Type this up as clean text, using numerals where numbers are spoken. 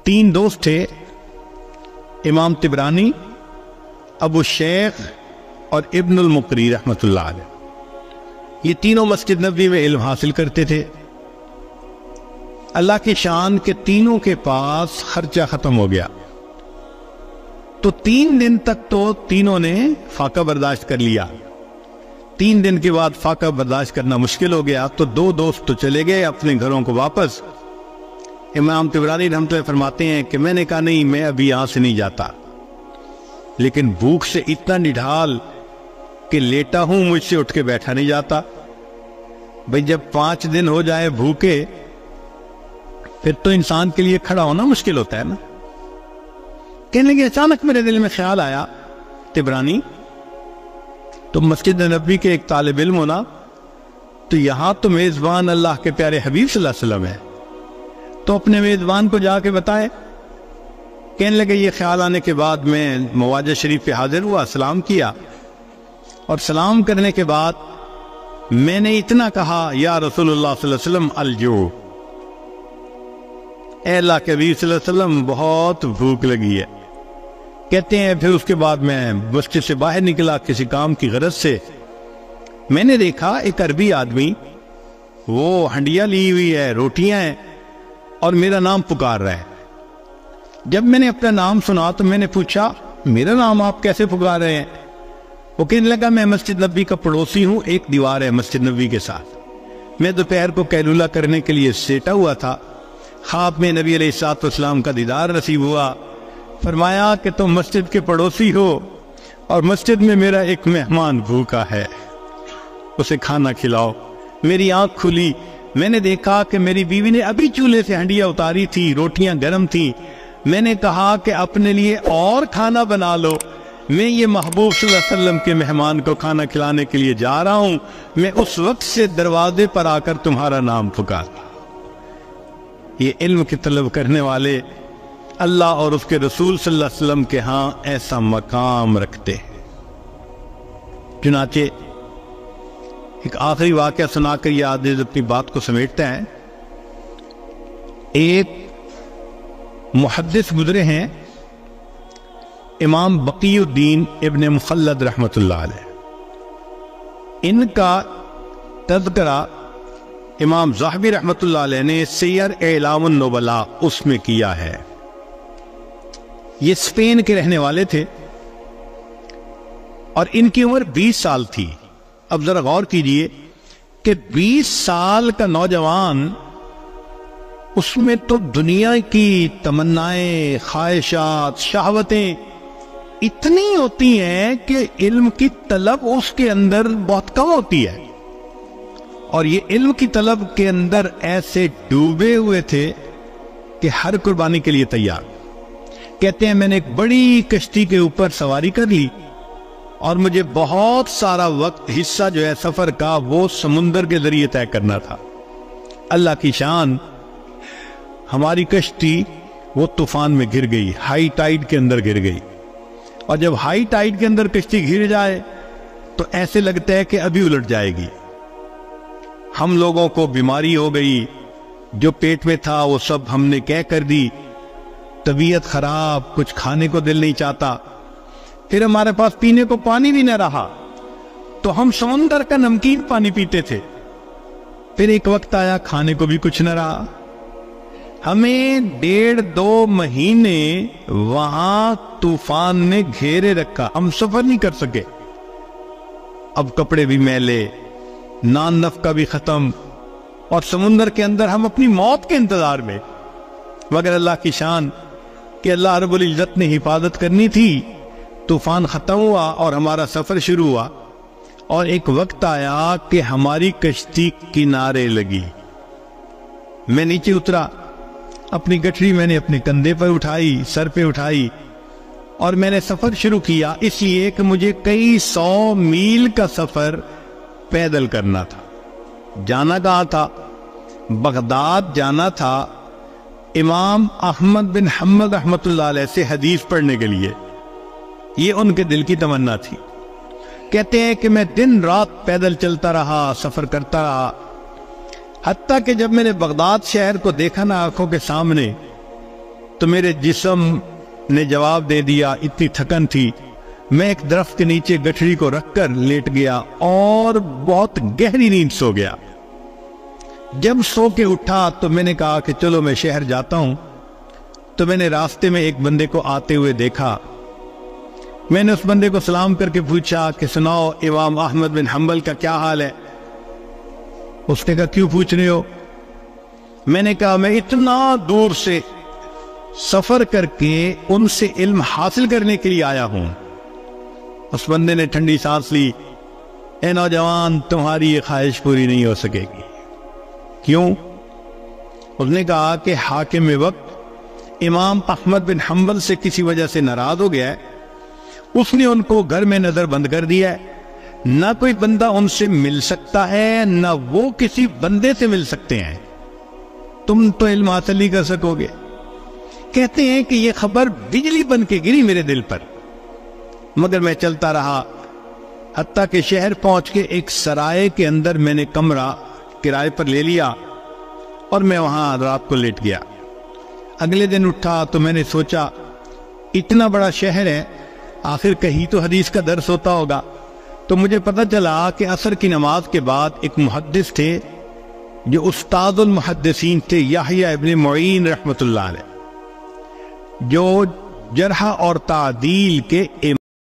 تین دوست تھے، امام طبرانی، ابو شیخ اور ابن المقری رحمۃ اللہ علیہ۔ یہ تینوں مسجد نبوی میں علم حاصل کرتے تھے۔ اللہ کی شان کے تینوں کے پاس خرچہ ختم ہو گیا، تو 3 دن تک تو تینوں نے فاقہ برداشت کر لیا۔ 3 دن کے بعد فاقہ برداشت کرنا مشکل ہو گیا، تو 2 دوست تو چلے گئے اپنے گھروں کو واپس۔ امام طبرانی رحمۃ اللہ فرماتے ہیں کہ میں نے کہا نہیں، میں ابھی یہاں سے نہیں جاتا، لیکن بھوک سے اتنا نڈھال کہ لیٹا ہوں، مجھ سے اٹھ کے بیٹھا نہیں جاتا۔ بھئی جب 5 دن ہو جائے بھوکے، پھر تو انسان کے لیے کھڑا ہونا مشکل ہوتا ہے نا۔ کہنے لگے اچانک میرے دل میں خیال آیا، طبرانی تم مسجد نبوی کے ایک طالب علم ہونا، تو یہاں تو میزبان اللہ کے پیارے حبیب صلی اللہ علیہ وسلم ہے، تو اپنے میزبان کو جا کے بتائے۔ کہنے لگے یہ خیال آنے کے بعد میں مواجہ شریف پہ حاضر ہوا، سلام کیا، اور سلام کرنے کے بعد میں نے اتنا کہا یا رسول اللہ صلی اللہ علیہ وسلم الجوع، اے اللہ کے حبیب صلی اللہ علیہ وسلم بہت بھوک لگی ہے۔ کہتے ہیں پھر اس کے بعد میں مسجد سے باہر نکلا کسی کام کی غرض سے، میں نے دیکھا ایک عربی آدمی، وہ ہنڈیا لی ہوئی ہے، روٹیاں ہیں، اور میرا نام پکار رہا ہے۔ جب میں نے اپنا نام سنا تو میں نے پوچھا میرا نام آپ کیسے پکار رہے ہیں؟ وہ کہنے لگا میں مسجد نبوی کا پڑوسی ہوں، ایک دیوار ہے مسجد نبوی کے ساتھ، میں دوپہر کو قیلولہ کرنے کے لیے سیٹا ہوا تھا، خواب میں نبی علیہ الصلوۃ والسلام کا دیدار نصیب ہوا، فرمایا کہ تم مسجد کے پڑوسی ہو اور مسجد میں میرا ایک مہمان بھوکا ہے، اسے کھانا کھلاؤ۔ میری آنکھ کھلی، میں نے دیکھا کہ میری بیوی نے ابھی چولہے سے ہنڈیا اتاری تھی، روٹیاں گرم تھیں۔ میں نے کہا کہ اپنے لیے اور کھانا بنا لو، میں یہ محبوب صلی اللہ علیہ وسلم کے مہمان کو کھانا کھلانے کے لیے جا رہا ہوں، میں اس وقت سے دروازے پر آ کر تمہارا نام پکارا۔ یہ علم کی طلب کرنے والے اللہ اور اس کے رسول صلی اللہ علیہ وسلم کے ہاں ایسا مقام رکھتے ہیں۔ چنانچہ ایک آخری واقعہ سنا کر یہ عادل اپنی بات کو سمیٹتے ہیں۔ ایک محدث گزرے ہیں، امام بقی الدین ابن مخلد رحمۃ اللہ علیہ، ان کا تذکرہ امام ذہبی رحمۃ اللہ علیہ نے سیر اعلام النبلاء اس میں کیا ہے۔ یہ اسپین کے رہنے والے تھے اور ان کی عمر 20 سال تھی۔ اب ذرا غور کیجئے کہ 20 سال کا نوجوان، اس میں تو دنیا کی تمنائیں، خواہشات، شہوتیں اتنی ہوتی ہیں کہ علم کی طلب اس کے اندر بہت کم ہوتی ہے، اور یہ علم کی طلب کے اندر ایسے ڈوبے ہوئے تھے کہ ہر قربانی کے لیے تیار۔ کہتے ہیں میں نے ایک بڑی کشتی کے اوپر سواری کر لی، اور مجھے بہت سارا وقت، حصہ جو ہے سفر کا، وہ سمندر کے ذریعے طے کرنا تھا۔ اللہ کی شان، ہماری کشتی وہ طوفان میں گر گئی، ہائی ٹائیڈ کے اندر گر گئی، اور جب ہائی ٹائیڈ کے اندر کشتی گر جائے تو ایسے لگتا ہے کہ ابھی الٹ جائے گی۔ ہم لوگوں کو بیماری ہو گئی، جو پیٹ میں تھا وہ سب ہم نے کہہ کر دی، طبیعت خراب، کچھ کھانے کو دل نہیں چاہتا، پھر ہمارے پاس پینے کو پانی بھی نہ رہا، تو ہم سمندر کا نمکین پانی پیتے تھے۔ پھر ایک وقت آیا کھانے کو بھی کچھ نہ رہا، ہمیں 1.5-2 مہینے وہاں طوفان نے گھیرے رکھا، ہم سفر نہیں کر سکے۔ اب کپڑے بھی میلے، نان نفقہ بھی ختم، اور سمندر کے اندر ہم اپنی موت کے انتظار میں، مگر اللہ کی شان کہ اللہ رب العزت نے حفاظت کرنی تھی۔ طوفان ختم ہوا اور ہمارا سفر شروع ہوا، اور ایک وقت آیا کہ ہماری کشتی کنارے لگی۔ میں نیچے اترا، اپنی گٹھڑی میں نے اپنے کندھے پر اٹھائی، سر پہ اٹھائی، اور میں نے سفر شروع کیا، اس لیے کہ مجھے کئی 100 میل کا سفر پیدل کرنا تھا۔ جانا کہاں تھا؟ بغداد جانا تھا، امام احمد بن حنبل رحمۃ اللہ علیہ سے حدیث پڑھنے کے لیے۔ یہ ان کے دل کی تمنا تھی۔ کہتے ہیں کہ میں دن رات پیدل چلتا رہا، سفر کرتا رہا، حتیٰ کہ جب میں نے بغداد شہر کو دیکھا نا آنکھوں کے سامنے، تو میرے جسم نے جواب دے دیا، اتنی تھکن تھی، میں ایک درخت کے نیچے گٹھڑی کو رکھ کر لیٹ گیا اور بہت گہری نیند سو گیا۔ جب سو کے اٹھا تو میں نے کہا کہ چلو میں شہر جاتا ہوں، تو میں نے راستے میں ایک بندے کو آتے ہوئے دیکھا۔ میں نے اس بندے کو سلام کر کے پوچھا کہ سناؤ امام احمد بن حنبل کا کیا حال ہے؟ اس نے کہا کیوں پوچھ رہے ہو؟ میں نے کہا میں اتنا دور سے سفر کر کے ان سے علم حاصل کرنے کے لیے آیا ہوں۔ اس بندے نے ٹھنڈی سانس لی، اے نوجوان تمہاری یہ خواہش پوری نہیں ہو سکے گی۔ کیوں؟ اس نے کہا کہ حاکم وقت امام احمد بن حنبل سے کسی وجہ سے ناراض ہو گیا ہے، اس نے ان کو گھر میں نظر بند کر دیا ہے، نہ کوئی بندہ ان سے مل سکتا ہے نہ وہ کسی بندے سے مل سکتے ہیں، تم تو علم حاصل نہیں کر سکو گے۔ کہتے ہیں کہ یہ خبر بجلی بن کے گری میرے دل پر، مگر میں چلتا رہا حتیٰ کہ شہر پہنچ کے ایک سرائے کے اندر میں نے کمرہ کرائے پر لے لیا اور میں وہاں رات کو لیٹ گیا۔ اگلے دن اٹھا تو میں نے سوچا اتنا بڑا شہر ہے، آخر کہیں تو حدیث کا درس ہوتا ہوگا۔ تو مجھے پتہ چلا کہ عصر کی نماز کے بعد ایک محدث تھے جو استاد المحدثین تھے، یحییٰ ابن معین رحمۃ اللہ علیہ، جو جرح اور تعدیل کے